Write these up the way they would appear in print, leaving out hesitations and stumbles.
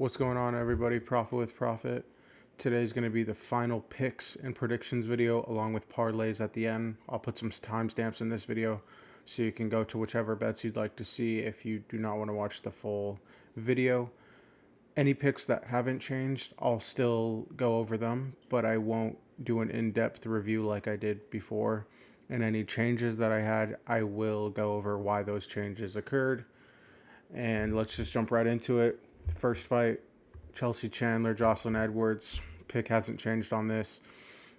What's going on, everybody? Profit with Profit. Today's going to be the final picks and predictions video along with parlays at the end. I'll put some timestamps in this video so you can go to whichever bets you'd like to see if you do not want to watch the full video. Any picks that haven't changed, I'll still go over them, but I won't do an in-depth review like I did before. And any changes that I had, I will go over why those changes occurred. And let's just jump right into it. First fight, Chelsea Chandler, Jocelyn Edwards. Pick hasn't changed on this.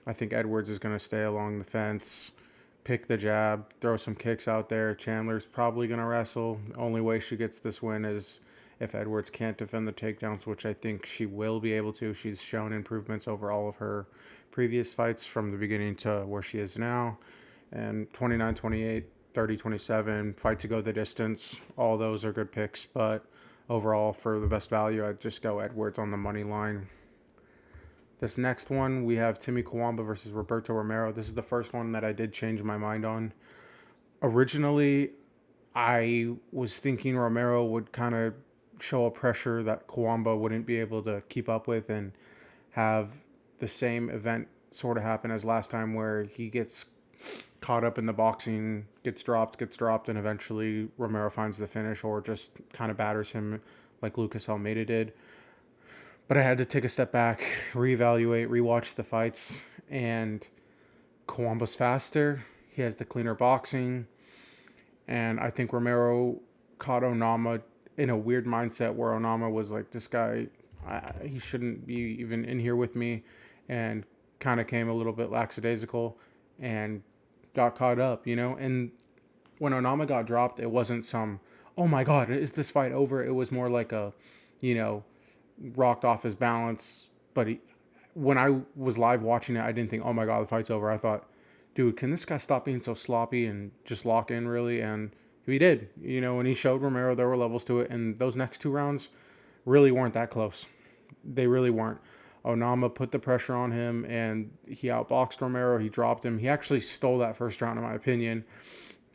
I think Edwards is going to stay along the fence, pick the jab, throw some kicks out there. Chandler's probably going to wrestle. The only way she gets this win is if Edwards can't defend the takedowns, which I think she will be able to. She's shown improvements over all of her previous fights from the beginning to where she is now. And 29-28, 30-27, fight to go the distance. All those are good picks, but overall, for the best value, I'd just go Edwards on the money line. This next one, we have Timmy Kawamba versus Roberto Romero. This is the first one that I did change my mind on. Originally, I was thinking Romero would kind of show a pressure that Kawamba wouldn't be able to keep up with and have the same event sort of happen as last time where he gets caught up in the boxing, gets dropped, and eventually Romero finds the finish or just kind of batters him like Lucas Almeida did. But I had to take a step back, reevaluate, rewatch the fights, and Kawamba's faster. He has the cleaner boxing, and I think Romero caught Onama in a weird mindset where Onama was like, this guy, he shouldn't be even in here with me, and kind of came a little bit lackadaisical and got caught up, and when Onama got dropped, it wasn't some, oh my God, is this fight over? It was more like a, rocked off his balance. But when I was live watching it, I didn't think, oh my God, the fight's over. I thought, dude, can this guy stop being so sloppy and just lock in really? And he did, and he showed Romero there were levels to it. And those next two rounds really weren't that close. They really weren't. Onama put the pressure on him, and he outboxed Romero. He dropped him. He actually stole that first round, in my opinion.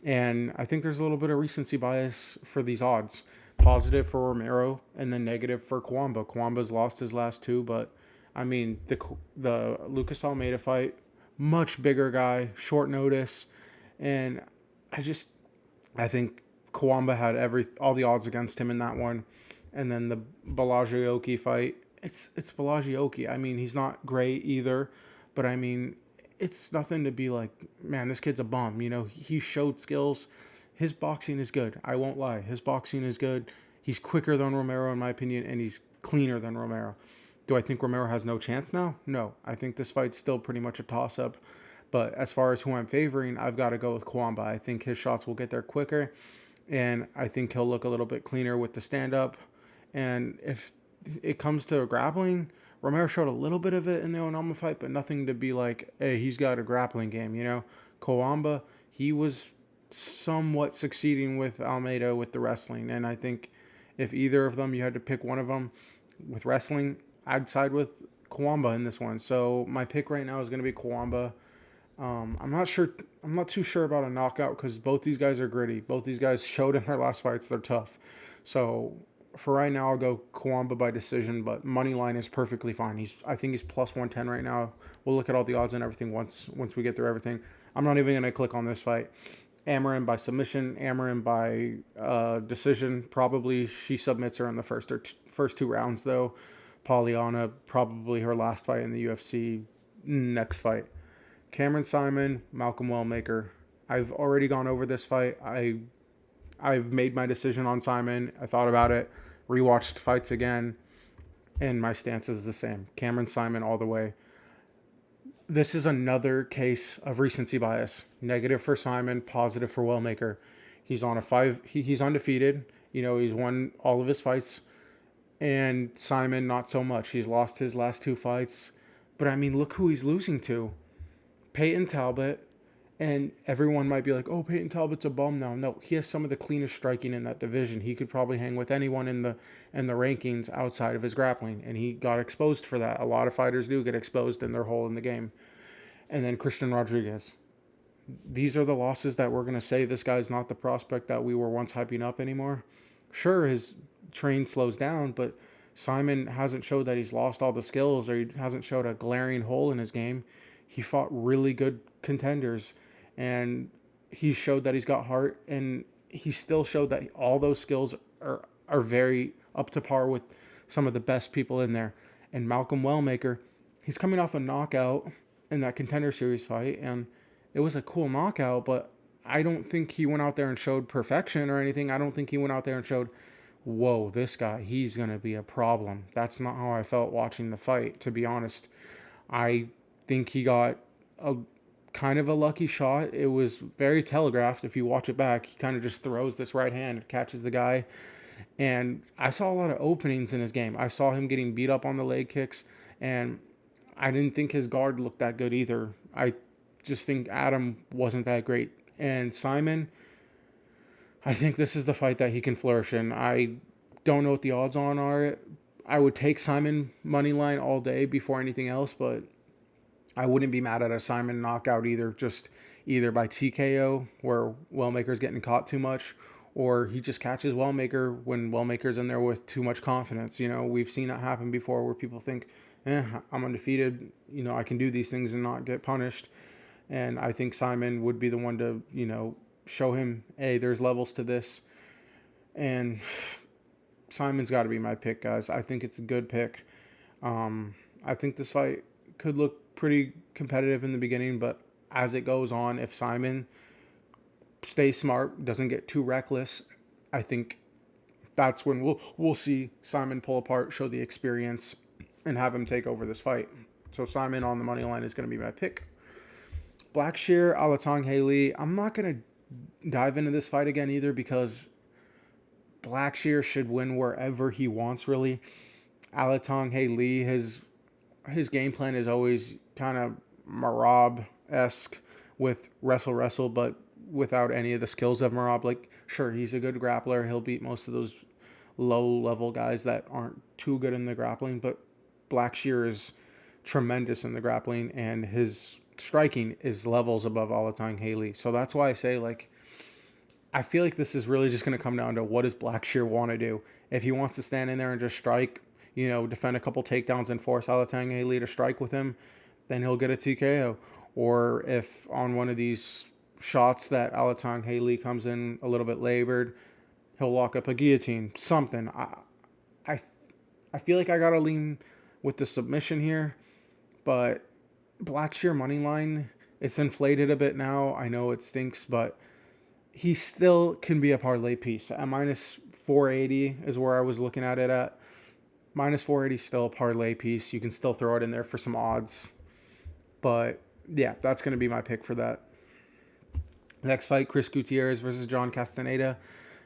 And I think there's a little bit of recency bias for these odds. Positive for Romero, and then negative for Kawamba. Kawamba's lost his last two, but, I mean, the Lucas Almeida fight, much bigger guy, short notice, and I think Kawamba had all the odds against him in that one. And then the Balaji fight, it's Balaji. I mean, he's not great either, but I mean, it's nothing to be like, man, this kid's a bum. He showed skills. His boxing is good. I won't lie. His boxing is good. He's quicker than Romero, in my opinion, and he's cleaner than Romero. Do I think Romero has no chance now? No. I think this fight's still pretty much a toss-up. But as far as who I'm favoring, I've got to go with Kawamba. I think his shots will get there quicker, and I think he'll look a little bit cleaner with the stand-up. And if it comes to grappling, Romero showed a little bit of it in the Onama fight, but nothing to be like, hey, he's got a grappling game, Kawamba, he was somewhat succeeding with Almeida with the wrestling, and I think if either of them, you had to pick one of them with wrestling, I'd side with Kawamba in this one. So my pick right now is going to be Kawamba. I'm not too sure about a knockout because both these guys are gritty. Both these guys showed in their last fights they're tough. So for right now, I'll go Kawamba by decision, but money line is perfectly fine. I think he's plus 110 right now. We'll look at all the odds and everything once we get through everything. I'm not even going to click on this fight. Amorim by submission, Amorim by decision. Probably she submits her in the first two rounds, though. Polyana, probably her last fight in the UFC. Next fight. Cameron Saaiman, Malcolm Wellmaker. I've already gone over this fight. I've made my decision on Saaiman. I thought about it, rewatched fights again, and my stance is the same. Cameron Saaiman all the way. This is another case of recency bias. Negative for Saaiman, positive for Wellmaker. He's on he's undefeated. He's won all of his fights. And Saaiman, not so much. He's lost his last two fights. But I mean, look who he's losing to. Peyton Talbot. And everyone might be like, oh, Peyton Talbot's a bum now. No, he has some of the cleanest striking in that division. He could probably hang with anyone in the rankings outside of his grappling. And he got exposed for that. A lot of fighters do get exposed in their hole in the game. And then Christian Rodriguez. These are the losses that we're going to say this guy's not the prospect that we were once hyping up anymore. Sure, his train slows down, but Saaiman hasn't showed that he's lost all the skills, or he hasn't showed a glaring hole in his game. He fought really good contenders, and he showed that he's got heart, and he still showed that all those skills are very up to par with some of the best people in there. And Malcolm Wellmaker, he's coming off a knockout in that contender series fight, and it was a cool knockout, but I don't think he went out there and showed perfection or anything. I don't think he went out there and showed, whoa, this guy, he's going to be a problem. That's not how I felt watching the fight, to be honest. I think he got a kind of a lucky shot. It was very telegraphed. If you watch it back, he kind of just throws this right hand, catches the guy. And I saw a lot of openings in his game. I saw him getting beat up on the leg kicks, and I didn't think his guard looked that good either. I just think Adam wasn't that great. And Saaiman, I think this is the fight that he can flourish in. I don't know what the odds on are. I would take Saaiman money line all day before anything else, but I wouldn't be mad at a Saaiman knockout either. Just either by TKO, where Wellmaker's getting caught too much, or he just catches Wellmaker when Wellmaker's in there with too much confidence. You know, we've seen that happen before, where people think, I'm undefeated. You know, I can do these things and not get punished. And I think Saaiman would be the one to, show him, hey, there's levels to this. And Saaiman's got to be my pick, guys. I think it's a good pick. I think this fight could look pretty competitive in the beginning, but as it goes on, if Saaiman stays smart, doesn't get too reckless, I think that's when we'll see Saaiman pull apart, show the experience, and have him take over this fight. So Saaiman on the money line is going to be my pick. Blackshear, alatangheili. I'm not going to dive into this fight again either, because Blackshear should win wherever he wants, really. Alatangheili, his game plan is always kind of Merab-esque with wrestle, but without any of the skills of Merab. Like, sure, he's a good grappler. He'll beat most of those low-level guys that aren't too good in the grappling, but Blackshear is tremendous in the grappling, and his striking is levels above alatangheili. So that's why I say, like, I feel like this is really just going to come down to what does Blackshear want to do. If he wants to stand in there and just strike, defend a couple takedowns and force alatangheili to strike with him, then he'll get a TKO. Or if on one of these shots that alatangheili comes in a little bit labored, he'll lock up a guillotine, something. I feel like I got to lean with the submission here, but Blackshear money line, it's inflated a bit now. I know it stinks, but he still can be a parlay piece. At minus 480 is where I was looking at it at. Minus 480 still a parlay piece. You can still throw it in there for some odds. But yeah, that's going to be my pick for that. Next fight, Chris Gutirerrez versus John Castaneda.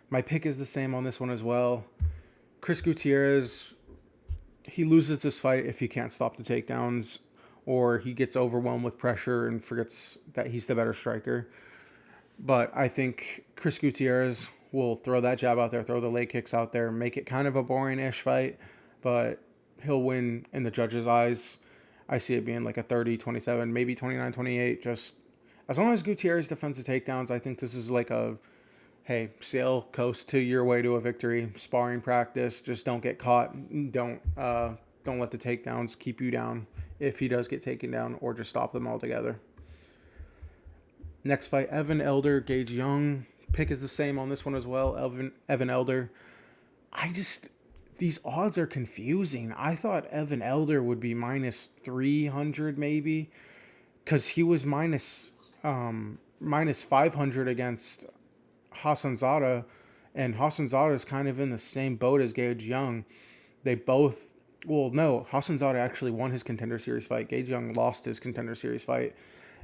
My pick is the same on this one as well. Chris Gutirerrez, he loses this fight if he can't stop the takedowns, or he gets overwhelmed with pressure and forgets that he's the better striker. But I think Chris Gutirerrez will throw that jab out there, throw the leg kicks out there, make it kind of a boring-ish fight, but he'll win in the judges' eyes. I see it being like a 30-27, maybe 29-28. Just as long as Gutirerrez defends the takedowns, I think this is like a, hey, sail coast to your way to a victory. Sparring practice, just don't get caught. Don't let the takedowns keep you down if he does get taken down, or just stop them altogether. Next fight, Evan Elder, Gage Young. Pick is the same on this one as well, Evan Elder. These odds are confusing. I thought Evan Elder would be minus 300 maybe, because he was minus 500 against Hassanzada, and Hassanzada is kind of in the same boat as Gage Young. They both, Hassanzada actually won his Contender Series fight. Gage Young lost his Contender Series fight.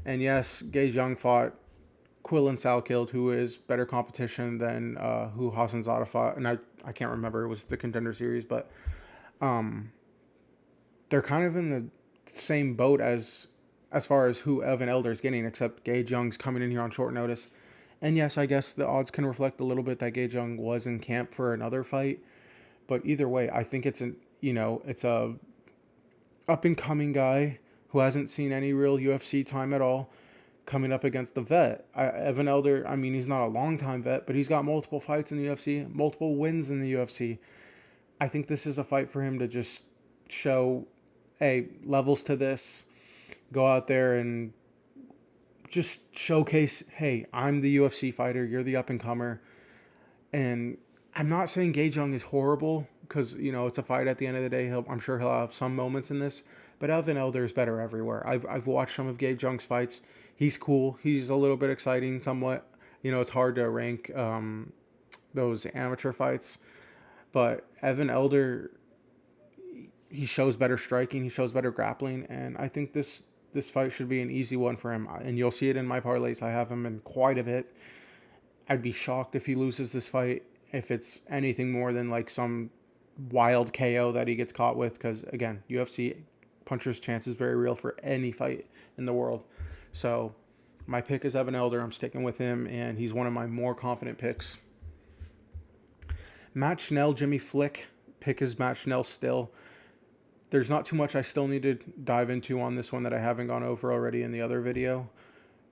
And yes, Gage Young fought Quillan Salkild, who is better competition than who Hassanzada fought. And I can't remember, it was the Contender Series, but they're kind of in the same boat as far as who Evan Elder is getting, except Gage Young's coming in here on short notice. And yes, I guess the odds can reflect a little bit that Gage Young was in camp for another fight. But either way, I think it's a up-and-coming guy who hasn't seen any real UFC time at all, coming up against a vet. Evan Elder, he's not a long-time vet, but he's got multiple fights in the UFC, multiple wins in the UFC. I think this is a fight for him to just show, hey, levels to this. Go out there and just showcase, hey, I'm the UFC fighter. You're the up-and-comer. And I'm not saying Gaejung is horrible because, it's a fight at the end of the day. I'm sure he'll have some moments in this. But Evan Elder is better everywhere. I've watched some of Gaejung's fights. He's cool. He's a little bit exciting somewhat. It's hard to rank those amateur fights. But Evan Elder, he shows better striking. He shows better grappling. And I think this fight should be an easy one for him. And you'll see it in my parlays. I have him in quite a bit. I'd be shocked if he loses this fight, if it's anything more than like some wild KO that he gets caught with. Because, again, UFC puncher's chance is very real for any fight in the world. So my pick is Evan Elder. I'm sticking with him, and he's one of my more confident picks. Matt Schnell, Jimmy Flickk. Pick is Matt Schnell still. There's not too much I still need to dive into on this one that I haven't gone over already in the other video.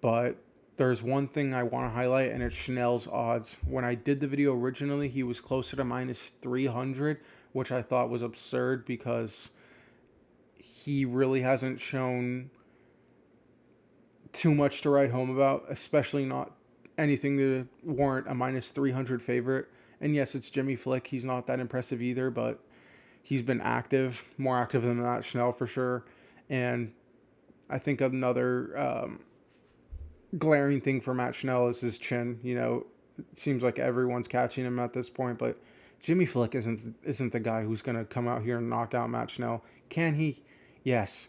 But there's one thing I want to highlight, and it's Schnell's odds. When I did the video originally, he was closer to minus 300, which I thought was absurd because he really hasn't shown too much to write home about, especially not anything to warrant a minus 300 favorite. And yes, it's Jimmy Flick. He's not that impressive either, but he's been active, more active than that Schnell for sure. And I think another glaring thing for Matt Schnell is his chin. It seems like everyone's catching him at this point, but Jimmy Flick isn't the guy who's going to come out here and knock out Matt Schnell. Can he? Yes,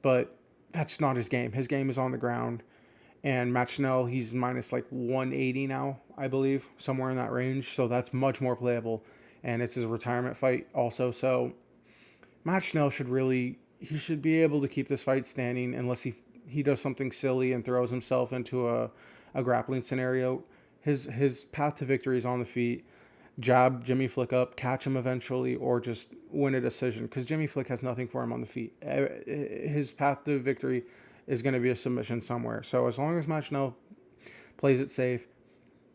but that's not his game. His game is on the ground. And Matt Schnell, he's minus like 180 now, I believe, somewhere in that range. So that's much more playable. And it's his retirement fight also. So Matt Schnell should be able to keep this fight standing unless he does something silly and throws himself into a grappling scenario. His path to victory is on the feet. Jab Jimmy Flick up, catch him eventually, or just win a decision. Because Jimmy Flick has nothing for him on the feet. His path to victory is going to be a submission somewhere. So as long as Matt Schnell plays it safe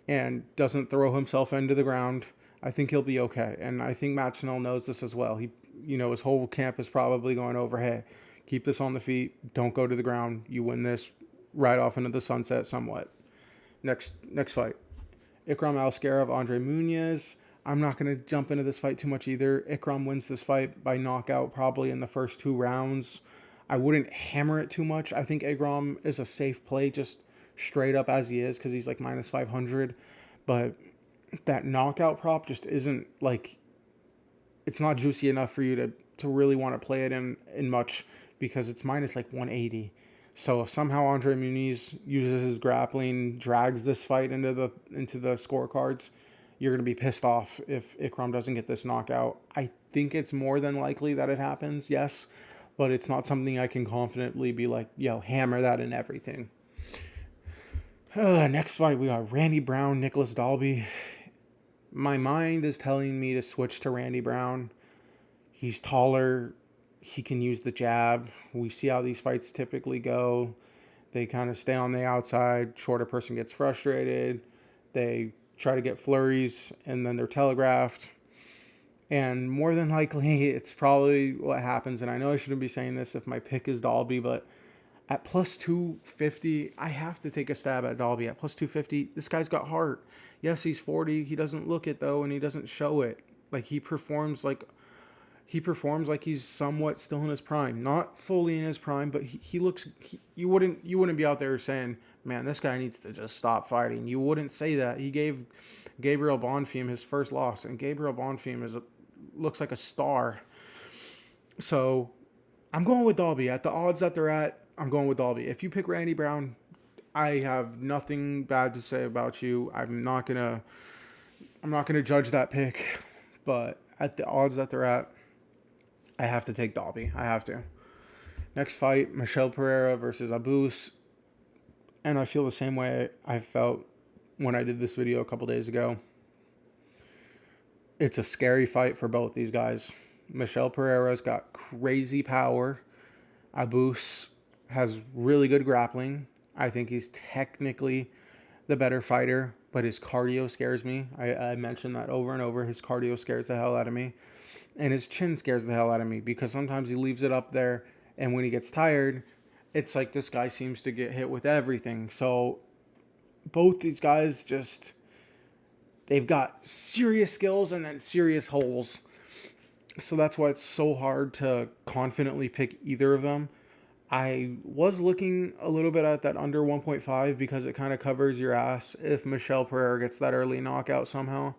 and doesn't throw himself into the ground, I think he'll be okay. And I think Matt Schnell knows this as well. His whole camp is probably going over, hey, keep this on the feet. Don't go to the ground. You win this right off into the sunset somewhat. Next fight. Ikram Al-Skarov, Andre Muniz. I'm not going to jump into this fight too much either. Ikram wins this fight by knockout probably in the first 2 rounds. I wouldn't hammer it too much. I think Ikram is a safe play just straight up as he is because he's like minus 500. But that knockout prop just isn't like, it's not juicy enough for you to really want to play it in much because it's minus like 180. So if somehow Andre Muniz uses his grappling, drags this fight into the scorecards, you're going to be pissed off if Ikram doesn't get this knockout. I think it's more than likely that it happens, yes, but it's not something I can confidently be like, hammer that in everything. Next fight, we got Randy Brown, Nicholas Dalby. My mind is telling me to switch to Randy Brown. He's taller. He can use the jab. We see how these fights typically go. They kind of stay on the outside. Shorter person gets frustrated. They try to get flurries, and then they're telegraphed. And more than likely, it's probably what happens. And I know I shouldn't be saying this if my pick is Dalby, but at plus 250, I have to take a stab at Dalby. At plus 250, this guy's got heart. Yes, he's 40. He doesn't look it, though, and he doesn't show it. Like, he performs like he's somewhat still in his prime. Not fully in his prime, but he looks... you wouldn't be out there saying, man, this guy needs to just stop fighting. You wouldn't say that. He gave Gabriel Bonfim his first loss, and Gabriel Bonfim looks like a star. So I'm going with Dalby. At the odds that they're at, I'm going with Dalby. If you pick Randy Brown, I have nothing bad to say about you. I'm not gonna judge that pick, but at the odds that they're at, I have to take Dalby. I have to. Next fight, Michel Pereira versus Abus. And I feel the same way I felt when I did this video a couple days ago. It's a scary fight for both these guys. Michel Pereira's got crazy power. Abus has really good grappling. I think he's technically the better fighter, but his cardio scares me. I mentioned that over and over. His cardio scares the hell out of me. And his chin scares the hell out of me because sometimes he leaves it up there, and when he gets tired, it's like this guy seems to get hit with everything. So both these guys just, they've got serious skills and then serious holes. So that's why it's so hard to confidently pick either of them. I was looking a little bit at that under 1.5 because it kind of covers your ass if Michel Pereira gets that early knockout somehow.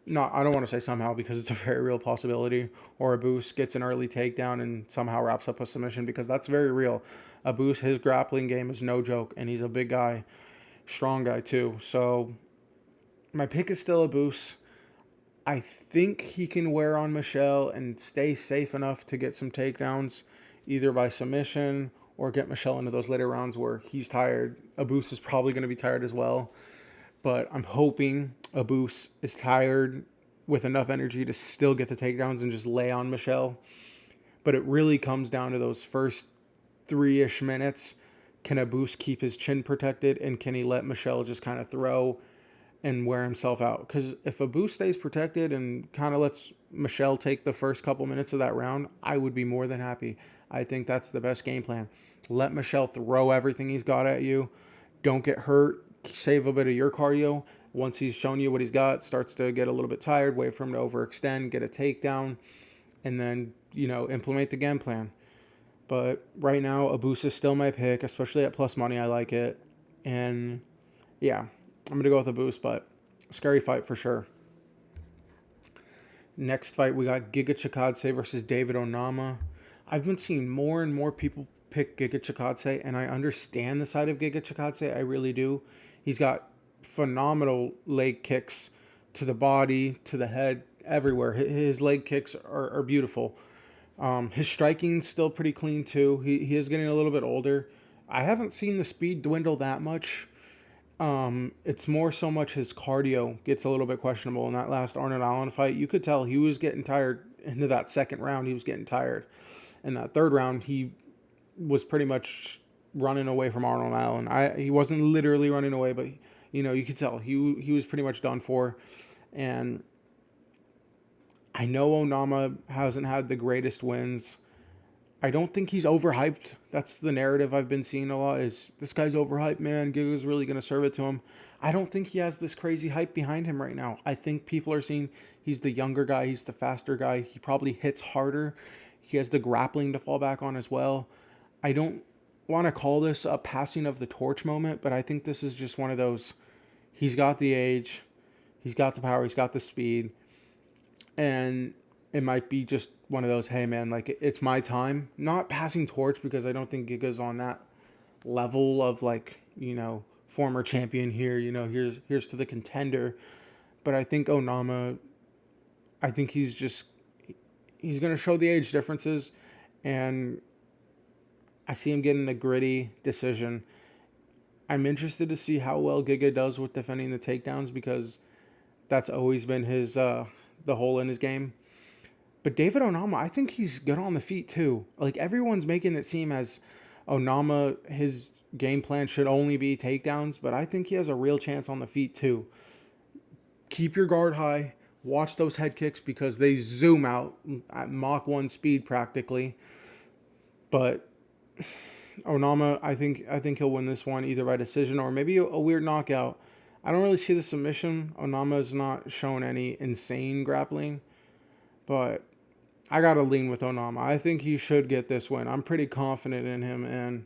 Not, I don't want to say somehow because it's a very real possibility. Or a boost gets an early takedown and somehow wraps up a submission, because that's very real. A boost, his grappling game is no joke, and he's a big guy, strong guy too. So my pick is still a boost. I think he can wear on Michel and stay safe enough to get some takedowns, either by submission or get Michel into those later rounds where he's tired. Abus is probably going to be tired as well, but I'm hoping Abus is tired with enough energy to still get the takedowns and just lay on Michel. But it really comes down to those first 3-ish minutes. Can Abus keep his chin protected, and can he let Michel just kind of throw and wear himself out? Because if Abus stays protected and kind of lets Michel take the first couple minutes of that round, I would be more than happy. I think that's the best game plan. Let Michel throw everything he's got at you. Don't get hurt. Save a bit of your cardio. Once he's shown you what he's got, starts to get a little bit tired, wait for him to overextend, get a takedown, and then, implement the game plan. But right now, Abus is still my pick, especially at plus money. I like it. And yeah, I'm going to go with Abus, but scary fight for sure. Next fight, we got Giga Chikadze versus David Onama. I've been seeing more and more people pick Giga Chikadze, and I understand the side of Giga Chikadze. I really do. He's got phenomenal leg kicks to the body, to the head, everywhere. His leg kicks are beautiful. His striking's still pretty clean too. He is getting a little bit older. I haven't seen the speed dwindle that much. It's more so much his cardio gets a little bit questionable. In that last Arnold Allen fight, you could tell he was getting tired. Into that second round, he was getting tired. In that third round, he was pretty much running away from Arnold Allen. He wasn't literally running away, but you could tell he was pretty much done for. And I know Onama hasn't had the greatest wins. I don't think he's overhyped. That's the narrative I've been seeing a lot, is this guy's overhyped, man. Giga's really going to serve it to him. I don't think he has this crazy hype behind him right now. I think people are seeing he's the younger guy. He's the faster guy. He probably hits harder. He has the grappling to fall back on as well. I don't want to call this a passing of the torch moment, but I think this is just one of those, he's got the age, he's got the power, he's got the speed, and it might be just one of those, hey man, like it's my time. Not passing torch, because I don't think Giga's on that level of former champion here, here's to the contender. But I think Onama, I think he's going to show the age differences, and I see him getting a gritty decision. I'm interested to see how well Giga does with defending the takedowns, because that's always been his the hole in his game. But David Onama, I think he's good on the feet too. Like, everyone's making it seem as Onama, his game plan should only be takedowns, but I think he has a real chance on the feet too. Keep your guard high. Watch those head kicks, because they zoom out at Mach 1 speed practically. But Onama, I think he'll win this one either by decision or maybe a weird knockout. I don't really see the submission. Onama's not shown any insane grappling, but I got to lean with Onama. I think he should get this win. I'm pretty confident in him, and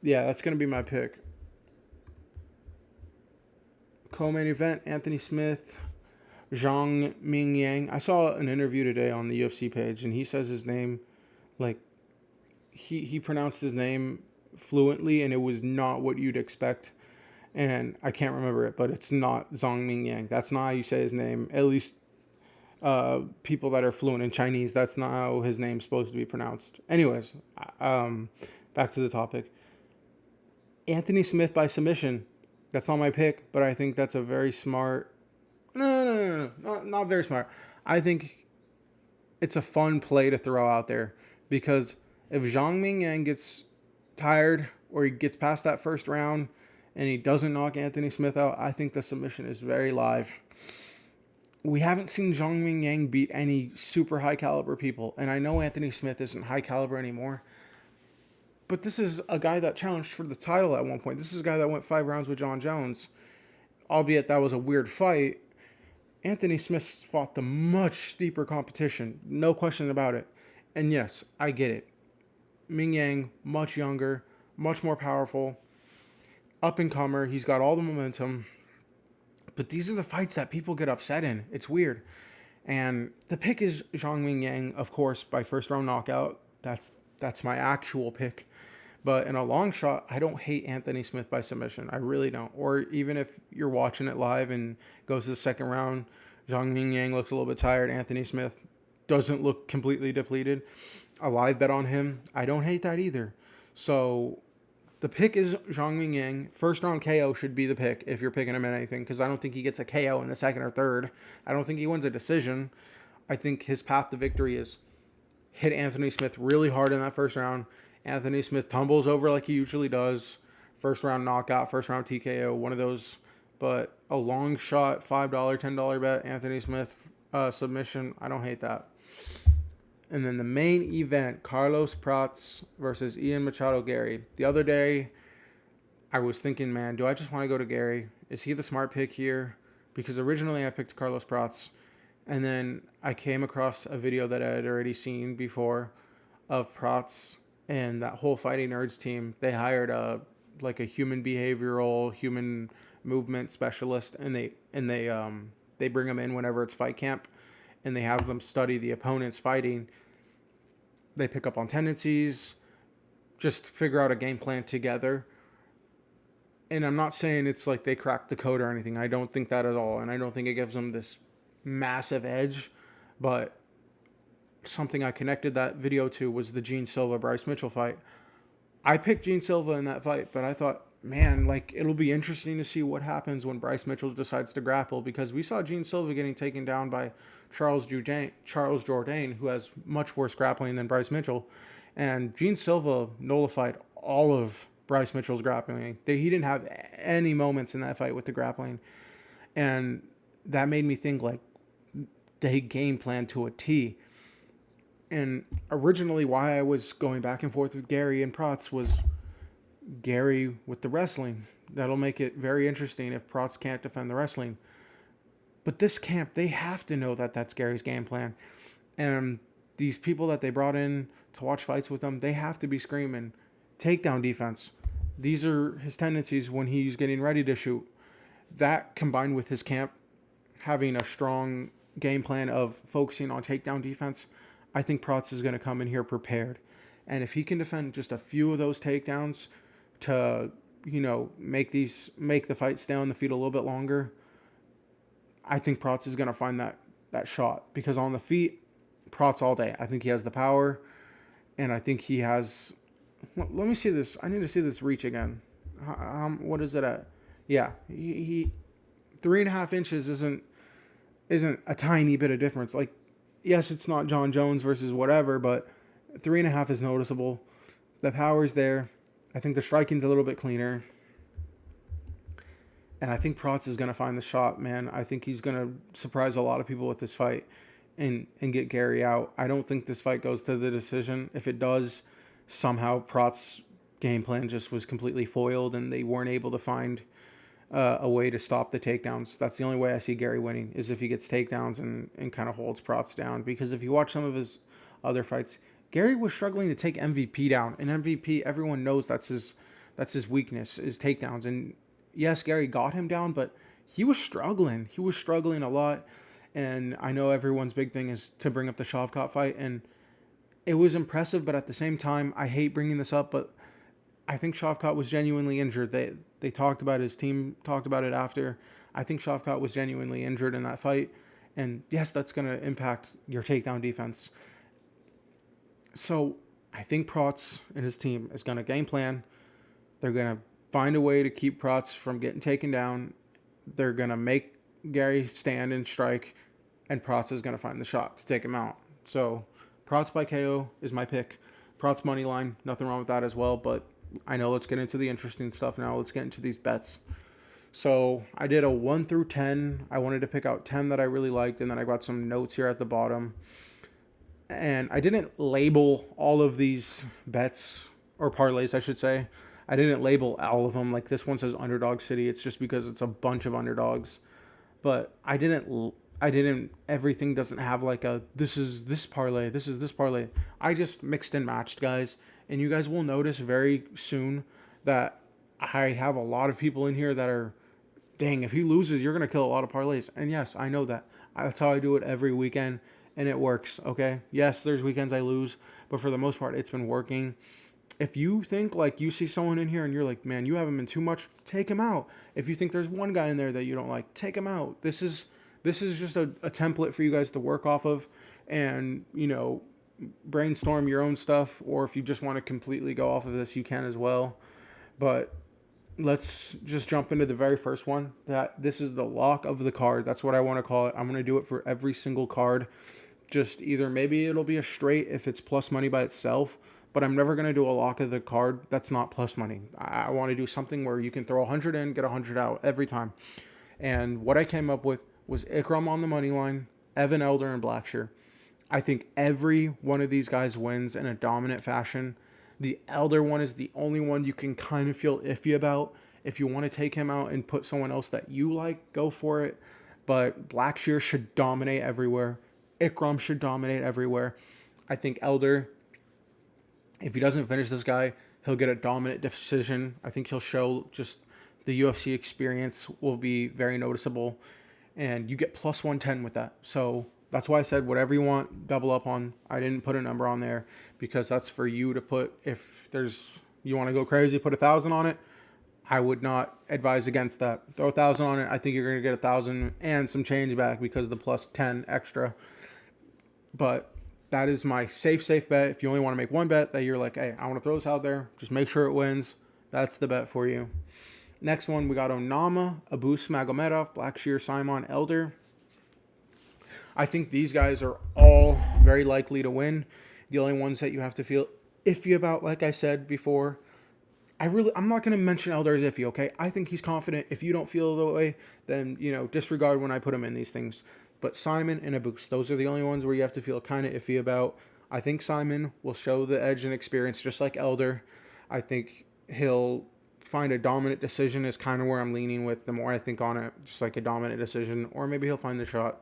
yeah, that's going to be my pick. Co-main event, Anthony Smith, Zhang Ming Yang. I saw an interview today on the UFC page, and he says his name, like, he pronounced his name fluently, and it was not what you'd expect. And I can't remember it, but it's not Zhang Ming Yang. That's not how you say his name. At least people that are fluent in Chinese, that's not how his name's supposed to be pronounced. Anyways, back to the topic. Anthony Smith by submission. That's not my pick, but I think that's a very smart... No, not very smart. I think it's a fun play to throw out there, because if Zhang Ming Yang gets tired or he gets past that first round and he doesn't knock Anthony Smith out, I think the submission is very live. we haven't seen Zhang Ming Yang beat any super high caliber people. And I know Anthony Smith isn't high caliber anymore. But this is a guy that challenged for the title at one point. This is a guy that went 5 rounds with John Jones. Albeit that was a weird fight. Anthony Smith fought the much steeper competition. No question about it. And yes, I get it. Ming Yang, much younger, much more powerful, up and comer. He's got all the momentum. But these are the fights that people get upset in. It's weird. And the pick is Zhang Ming Yang, of course, by first round knockout. That's my actual pick. But in a long shot, I don't hate Anthony Smith by submission. I really don't. Or even if you're watching it live and goes to the second round, Zhang Ming Yang looks a little bit tired. Anthony Smith doesn't look completely depleted. A live bet on him, I don't hate that either. So the pick is Zhang Ming Yang. First round KO should be the pick if you're picking him in anything, because I don't think he gets a KO in the second or third. I don't think he wins a decision. I think his path to victory is hit Anthony Smith really hard in that first round. Anthony Smith tumbles over like he usually does. First round knockout, first round TKO, one of those. But a long shot, $5, $10 bet, Anthony Smith submission, I don't hate that. And then the main event, Carlos Prates versus Ian Machado Garry. The other day, I was thinking, man, do I just want to go to Garry? Is he the smart pick here? Because originally I picked Carlos Prates. And then I came across a video that I had already seen before of Prates and that whole Fighting Nerds team. They hired a human behavioral, human movement specialist, and they bring them in whenever it's fight camp, and they have them study the opponent's fighting. They pick up on tendencies, just figure out a game plan together. And I'm not saying it's like they cracked the code or anything. I don't think that at all, and I don't think it gives them this massive edge, but something I connected that video to was the Gene Silva-Bryce Mitchell fight. I picked Gene Silva in that fight, but I thought, man, like, it'll be interesting to see what happens when Bryce Mitchell decides to grapple, because we saw Gene Silva getting taken down by Charles Jourdain, who has much worse grappling than Bryce Mitchell, and Gene Silva nullified all of Bryce Mitchell's grappling. He didn't have any moments in that fight with the grappling, and that made me think, like, they game plan to a T. And originally why I was going back and forth with Garry and Prates was Garry with the wrestling. That'll make it very interesting if Prates can't defend the wrestling. But this camp, they have to know that that's Garry's game plan. And these people that they brought in to watch fights with them, they have to be screaming, takedown defense. These are his tendencies when he's getting ready to shoot. That combined with his camp having a strong game plan of focusing on takedown defense, I think Prates is going to come in here prepared. And if he can defend just a few of those takedowns to, make the fight stay on the feet a little bit longer, I think Prates is going to find that shot. Because on the feet, Prates all day. I think he has the power, and I think he has... Let me see this. I need to see this reach again. What is it at? Yeah, he 3.5 inches isn't a tiny bit of difference. Like, yes, it's not John Jones versus whatever, but 3.5 is noticeable. The power's there. I think the striking's a little bit cleaner. And I think Prates is going to find the shot, man. I think he's going to surprise a lot of people with this fight and get Garry out. I don't think this fight goes to the decision. If it does, somehow Prates' game plan just was completely foiled and they weren't able to find a way to stop the takedowns. That's the only way I see Garry winning, is if he gets takedowns and kind of holds Prates down. Because if you watch some of his other fights, Garry was struggling to take MVP down. And MVP, everyone knows that's his weakness, is takedowns. And yes, Garry got him down, but he was struggling. He was struggling a lot. And I know everyone's big thing is to bring up the Shavkat fight, and it was impressive, but at the same time, I hate bringing this up, but I think Shavkat was genuinely injured. They talked about, his team talked about it after. I think Shavkat was genuinely injured in that fight. And yes, that's going to impact your takedown defense. So I think Prates and his team is going to game plan. They're going to find a way to keep Prates from getting taken down. They're going to make Garry stand and strike, and Prates is going to find the shot to take him out. So Prates by KO is my pick. Prates money line, nothing wrong with that as well, but I know let's get into the interesting stuff now. Let's get into these bets. So I did a 1 through 10. I wanted to pick out 10 that I really liked, and then I got some notes here at the bottom. And I didn't label all of these bets, or parlays, I should say. I didn't label all of them. Like this one says Underdog City. It's just because it's a bunch of underdogs. But I didn't, everything doesn't have like a, this is this parlay, this is this parlay. I just mixed and matched, guys. And you guys will notice very soon that I have a lot of people in here that are, dang, if he loses, you're going to kill a lot of parlays. And yes, I know that. That's how I do it every weekend, and it works, okay? Yes, there's weekends I lose, but for the most part, it's been working. If you think like you see someone in here and you're like, man, you haven't been too much, take him out. If you think there's one guy in there that you don't like, take him out. This is just a template for you guys to work off of, and brainstorm your own stuff. Or if you just want to completely go off of this, you can as well. But let's just jump into the very first one. This is the lock of the card. That's what I want to call it. I'm going to do it for every single card. Just either maybe it'll be a straight if it's plus money by itself, but I'm never going to do a lock of the card that's not plus money. I want to do something where you can throw 100 in, get 100 out every time. And what I came up with was Ikram on the money line, Evan Elder, and blackshear. I think every one of these guys wins in a dominant fashion. The Elder one is the only one you can kind of feel iffy about. If you want to take him out and put someone else that you like, go for it. But blackshear should dominate everywhere. Ikram should dominate everywhere. I think Elder, if he doesn't finish this guy, he'll get a dominant decision. I think he'll show just the UFC experience will be very noticeable. And you get plus 110 with that. So that's why I said whatever you want, double up on. I didn't put a number on there because that's for you to put. If you want to go crazy, put 1,000 on it. I would not advise against that. Throw 1,000 on it. I think you're going to get 1,000 and some change back because of the plus 10 extra. But that is my safe bet. If you only want to make one bet that you're like, hey, I want to throw this out there, just make sure it wins. That's the bet for you. Next one, we got Onama, Abus Magomedov, Blackshear, saaiman, Elder. I think these guys are all very likely to win. The only ones that you have to feel iffy about, like I said before, I'm not going to mention Elder as iffy, okay? I think he's confident. If you don't feel the way, then, disregard when I put him in these things. But saaiman and Abus, those are the only ones where you have to feel kind of iffy about. I think saaiman will show the edge and experience just like Elder. I think he'll find a dominant decision is kind of where I'm leaning with the more I think on it, just like a dominant decision, or maybe he'll find the shot.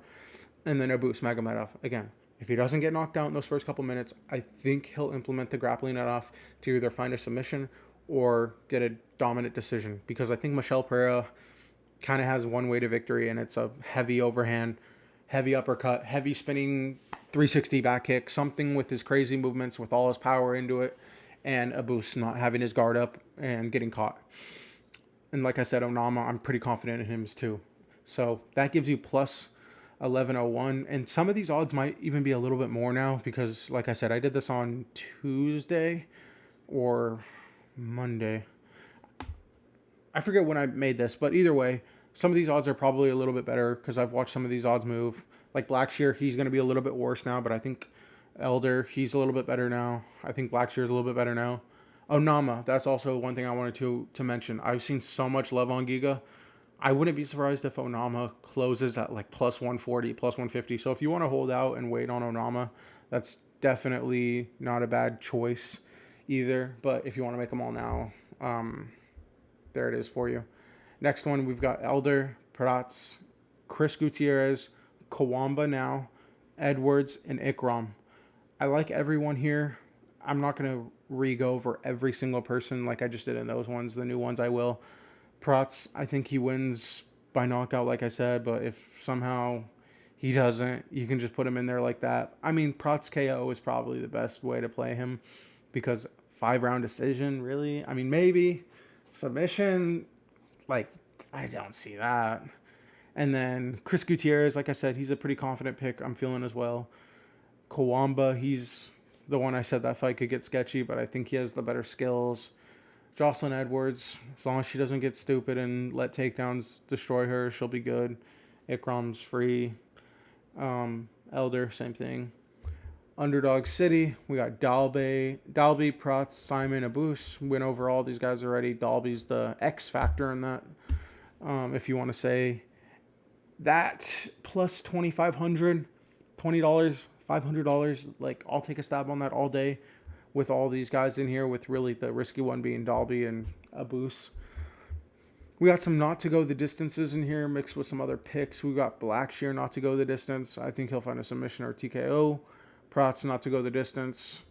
And then Abus Magomedov, again, if he doesn't get knocked out in those first couple minutes, I think he'll implement the grappling enough to either find a submission or get a dominant decision, because I think Michel Pereira kind of has one way to victory, and it's a heavy overhand, heavy uppercut, heavy spinning 360 back kick, something with his crazy movements with all his power into it, and Abus not having his guard up and getting caught. And like I said, Onama, I'm pretty confident in him too. So that gives you plus 1101. And some of these odds might even be a little bit more now because, like I said, I did this on Tuesday or Monday. I forget when I made this, but either way, some of these odds are probably a little bit better because I've watched some of these odds move. Like Blackshear, he's going to be a little bit worse now, but I think Elder, he's a little bit better now. I think Blackshear's a little bit better now. Onama, that's also one thing I wanted to mention. I've seen so much love on Giga. I wouldn't be surprised if Onama closes at like plus 140, plus 150. So if you want to hold out and wait on Onama, that's definitely not a bad choice either. But if you want to make them all now, there it is for you. Next one, we've got Elder, prates, Chris Gutirerrez, Kawamba now, Edwards, and Ikram. I like everyone here. I'm not going to re-go over every single person like I just did in those ones. The new ones I will. Prates, I think he wins by knockout, like I said, but if somehow he doesn't, you can just put him in there like that. I mean, Prates KO is probably the best way to play him because 5-round decision, really? I mean, maybe submission, like, I don't see that. And then Chris Gutirerrez, like I said, he's a pretty confident pick. I'm feeling as well. Kawamba, he's the one I said that fight could get sketchy, but I think he has the better skills. Jocelyn Edwards, as long as she doesn't get stupid and let takedowns destroy her, she'll be good. Ikram's free. Elder, same thing. Underdog City, we got dalby, prates, saaiman, Abus. Went over all these guys already. Dalby's the X factor in that. If you want to say that plus 2,500, $20, $500, like I'll take a stab on that all day with all these guys in here, with really the risky one being Dalby and Abus. We got some not to go the distances in here mixed with some other picks. We got blackshear not to go the distance. I think he'll find a submission or TKO. Prates not to go the distance.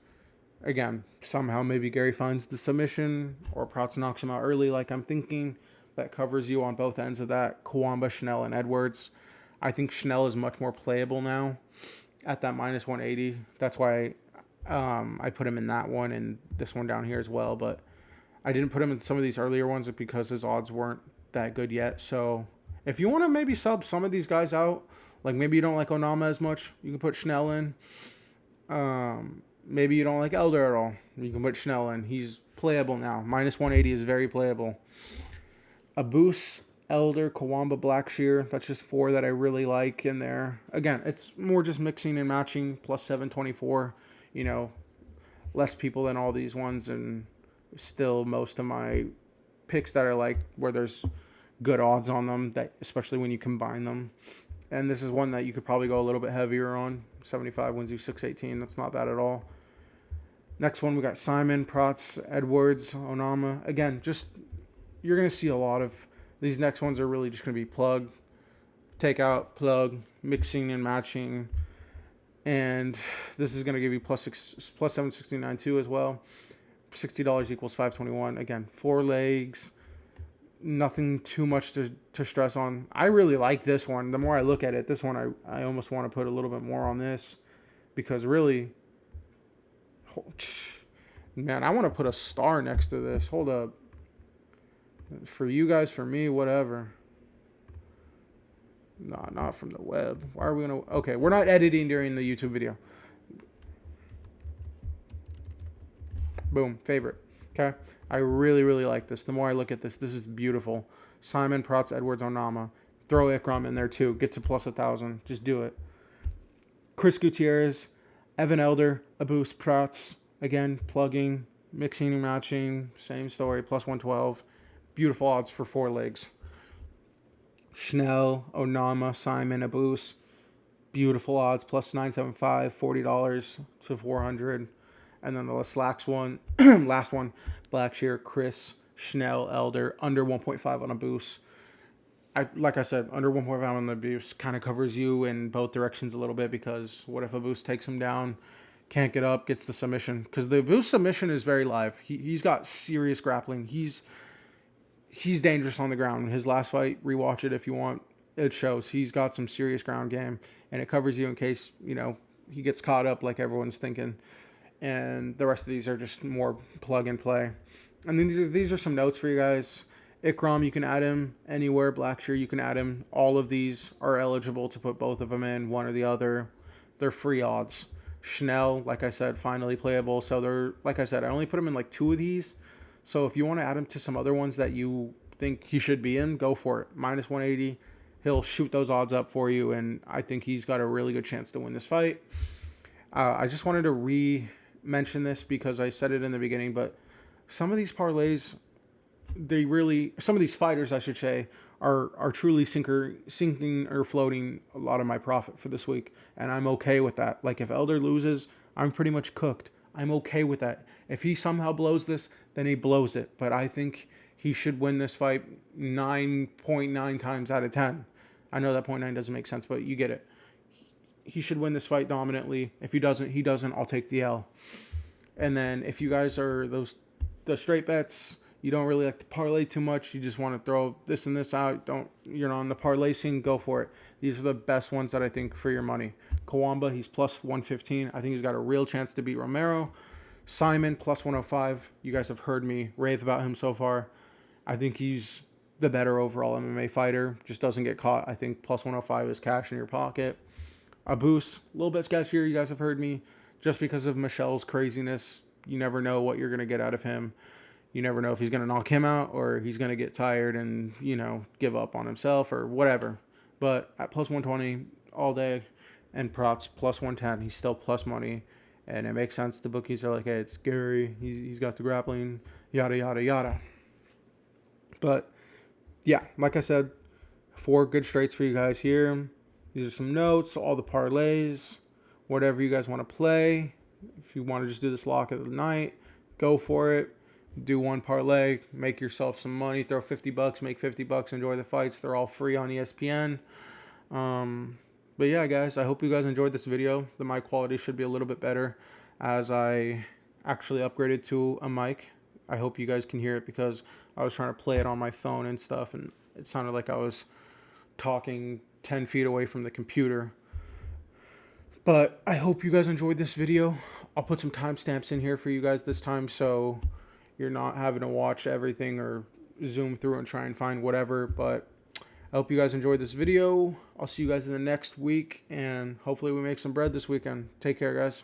Again, somehow maybe Garry finds the submission or Prates knocks him out early, like I'm thinking. That covers you on both ends of that. Kawamba, Schnell, and Edwards. I think Schnell is much more playable now at that minus 180. That's why I put him in that one and this one down here as well. But I didn't put him in some of these earlier ones because his odds weren't that good yet. So if you want to maybe sub some of these guys out, like maybe you don't like Onama as much, you can put Schnell in. Maybe you don't like Elder at all, you can put Schnell in. He's playable now. Minus 180 is very playable. Abus, Elder, Kawamba, Blackshear. That's just 4 that I really like in there. Again, it's more just mixing and matching. Plus 724. You know, less people than all these ones, and still most of my picks that are like where there's good odds on them, that especially when you combine them. And this is one that you could probably go a little bit heavier on. 75 wins you 618. That's not bad at all. Next one, we got saaiman, Prates, Edwards, Onama. Again, just you're going to see a lot of these next ones are really just going to be plug, take out, plug, mixing and matching. And this is going to give you plus 769 too as well. $60 equals 521. Again, 4 legs. Nothing too much to stress on. I really like this one. The more I look at it, this one I almost want to put a little bit more on this, because really, man, I want to put a star next to this. Hold up. For you guys, for me, whatever. No, not from the web. Why are we going to... Okay, we're not editing during the YouTube video. Boom, favorite. Okay, I really, really like this. The more I look at this, this is beautiful. Saaiman, Prates, Edwards, Onama. Throw Ikram in there too. Get to plus 1,000. Just do it. Chris Gutirerrez, Evan Elder, Abus, Prates. Again, plugging, mixing and matching. Same story, plus 112. Beautiful odds for 4 legs. Schnell, Onama, saaiman, Abus. Beautiful odds, plus 975, $40 to 400. And then the last one, Blackshear, Chris, Schnell, Elder, under 1.5 on Abus. Like I said, under 1.5 on the Abus kind of covers you in both directions a little bit, because what if Abus takes him down, can't get up, gets the submission? Because the Abus submission is very live. He's got serious grappling. He's dangerous on the ground. His last fight, rewatch it if you want. It shows he's got some serious ground game, and it covers you in case, you know, he gets caught up like everyone's thinking. And the rest of these are just more plug and play. And then these are some notes for you guys. Ikram, you can add him anywhere. Blackshear, you can add him. All of these are eligible to put both of them in, one or the other. They're free odds. Schnell, like I said, finally playable. So they're, like I said, I only put him in like 2 of these. So if you want to add him to some other ones that you think he should be in, go for it. Minus 180. He'll shoot those odds up for you, and I think he's got a really good chance to win this fight. I just wanted to mention this because I said it in the beginning, but some of these parlays, some of these fighters, I should say, are truly sinking or floating a lot of my profit for this week, and I'm okay with that. Like if Elder loses, I'm pretty much cooked. I'm okay with that. If he somehow blows this, then he blows it. But I think he should win this fight 9.9 times out of 10. I know that 0.9 doesn't make sense, but you get it. He should win this fight dominantly. If he doesn't, I'll take the L. And then if you guys are the straight bets, you don't really like to parlay too much, you just want to throw this and this out, you're not on the parlay scene, go for it. These are the best ones that I think for your money. Kawamba, he's plus 115. I think he's got a real chance to beat Romero. Saaiman, plus 105. You guys have heard me rave about him so far. I think he's the better overall MMA fighter. Just doesn't get caught. I think plus 105 is cash in your pocket. Abus, a little bit sketchier. You guys have heard me. Just because of Michel's craziness, you never know what you're going to get out of him. You never know if he's going to knock him out or he's going to get tired and, you know, give up on himself or whatever. But at plus 120 all day, and Prates plus 110, he's still plus money. And it makes sense. The bookies are like, hey, it's Garry. He's got the grappling, yada, yada, yada. But yeah, like I said, 4 good straights for you guys here. These are some notes, all the parlays, whatever you guys want to play. If you want to just do this lock of the night, go for it. Do 1 parlay, make yourself some money, throw $50, make $50, enjoy the fights. They're all free on ESPN. But yeah, guys, I hope you guys enjoyed this video. The mic quality should be a little bit better as I actually upgraded to a mic. I hope you guys can hear it because I was trying to play it on my phone and stuff, and it sounded like I was talking 10 feet away from the computer. But I hope you guys enjoyed this video. I'll put some timestamps in here for you guys this time so you're not having to watch everything or zoom through and try and find whatever. But I hope you guys enjoyed this video. I'll see you guys in the next week, and hopefully we make some bread this weekend. Take care, guys.